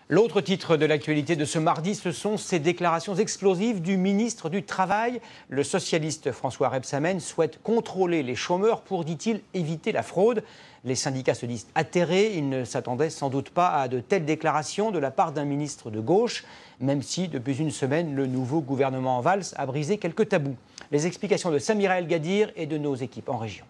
L'autre titre de l'actualité de ce mardi, ce sont ces déclarations explosives du ministre du Travail. Le socialiste François Rebsamen souhaite contrôler les chômeurs pour, dit-il, éviter la fraude. Les syndicats se disent atterrés. Ils ne s'attendaient sans doute pas à de telles déclarations de la part d'un ministre de gauche, même si depuis une semaine, le nouveau gouvernement Valls a brisé quelques tabous. Les explications de Samira El Gadir et de nos équipes en région.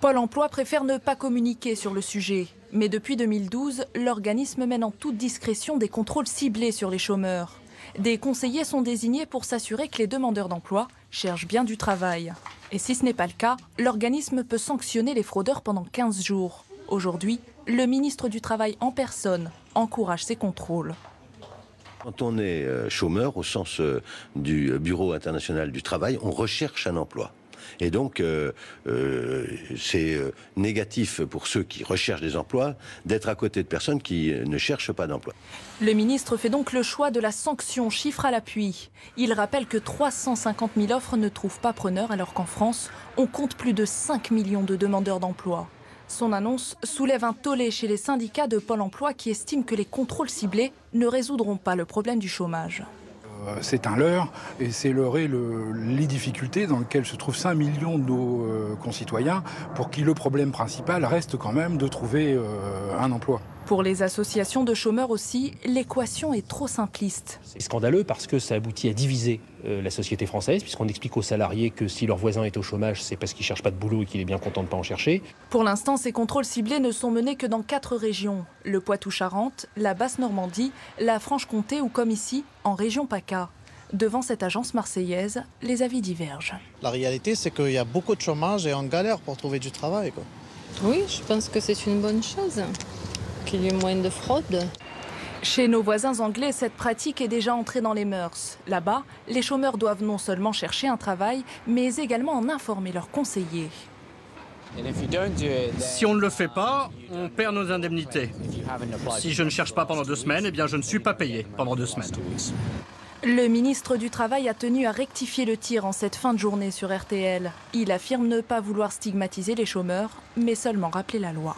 Pôle emploi préfère ne pas communiquer sur le sujet. Mais depuis 2012, l'organisme mène en toute discrétion des contrôles ciblés sur les chômeurs. Des conseillers sont désignés pour s'assurer que les demandeurs d'emploi cherchent bien du travail. Et si ce n'est pas le cas, l'organisme peut sanctionner les fraudeurs pendant 15 jours. Aujourd'hui, le ministre du Travail en personne encourage ces contrôles. Quand on est chômeur, au sens du Bureau international du travail, on recherche un emploi. Et donc, c'est négatif pour ceux qui recherchent des emplois d'être à côté de personnes qui ne cherchent pas d'emploi. Le ministre fait donc le choix de la sanction, chiffre à l'appui. Il rappelle que 350 000 offres ne trouvent pas preneur, alors qu'en France, on compte plus de 5 millions de demandeurs d'emploi. Son annonce soulève un tollé chez les syndicats de Pôle emploi qui estiment que les contrôles ciblés ne résoudront pas le problème du chômage. C'est un leurre et c'est leurrer les difficultés dans lesquelles se trouvent 5 millions de nos concitoyens pour qui le problème principal reste quand même de trouver un emploi. Pour les associations de chômeurs aussi, l'équation est trop simpliste. C'est scandaleux parce que ça aboutit à diviser la société française, puisqu'on explique aux salariés que si leur voisin est au chômage, c'est parce qu'il ne cherche pas de boulot et qu'il est bien content de ne pas en chercher. Pour l'instant, ces contrôles ciblés ne sont menés que dans 4 régions. Le Poitou-Charentes, la Basse-Normandie, la Franche-Comté ou comme ici, en région PACA. Devant cette agence marseillaise, les avis divergent. La réalité, c'est qu'il y a beaucoup de chômage et on galère pour trouver du travail, quoi. Oui, je pense que c'est une bonne chose, qu'il y ait moins de fraude. Chez nos voisins anglais, cette pratique est déjà entrée dans les mœurs. Là-bas, les chômeurs doivent non seulement chercher un travail, mais également en informer leurs conseillers. Si on ne le fait pas, on perd nos indemnités. Si je ne cherche pas pendant 2 semaines, eh bien je ne suis pas payé pendant 2 semaines. Le ministre du Travail a tenu à rectifier le tir en cette fin de journée sur RTL. Il affirme ne pas vouloir stigmatiser les chômeurs, mais seulement rappeler la loi.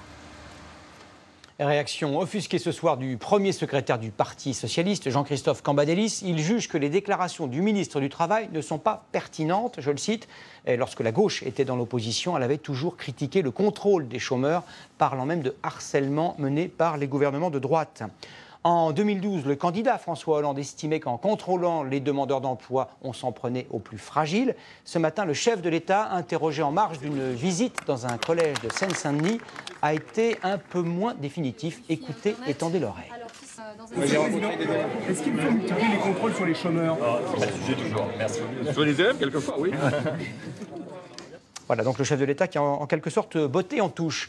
Réaction offusquée ce soir du premier secrétaire du Parti socialiste, Jean-Christophe Cambadélis. Il juge que les déclarations du ministre du Travail ne sont pas pertinentes. Je le cite, lorsque la gauche était dans l'opposition, elle avait toujours critiqué le contrôle des chômeurs, parlant même de harcèlement mené par les gouvernements de droite. En 2012, le candidat François Hollande estimait qu'en contrôlant les demandeurs d'emploi, on s'en prenait aux plus fragiles. Ce matin, le chef de l'État, interrogé en marge d'une visite dans un collège de Seine-Saint-Denis, a été un peu moins définitif. Écoutez et tendez l'oreille. Est-ce qu'il faut multiplier les contrôles sur les chômeurs? C'est un sujet toujours, merci. Sur les élèves, quelquefois, oui. Voilà, donc le chef de l'État qui a en quelque sorte botté en touche.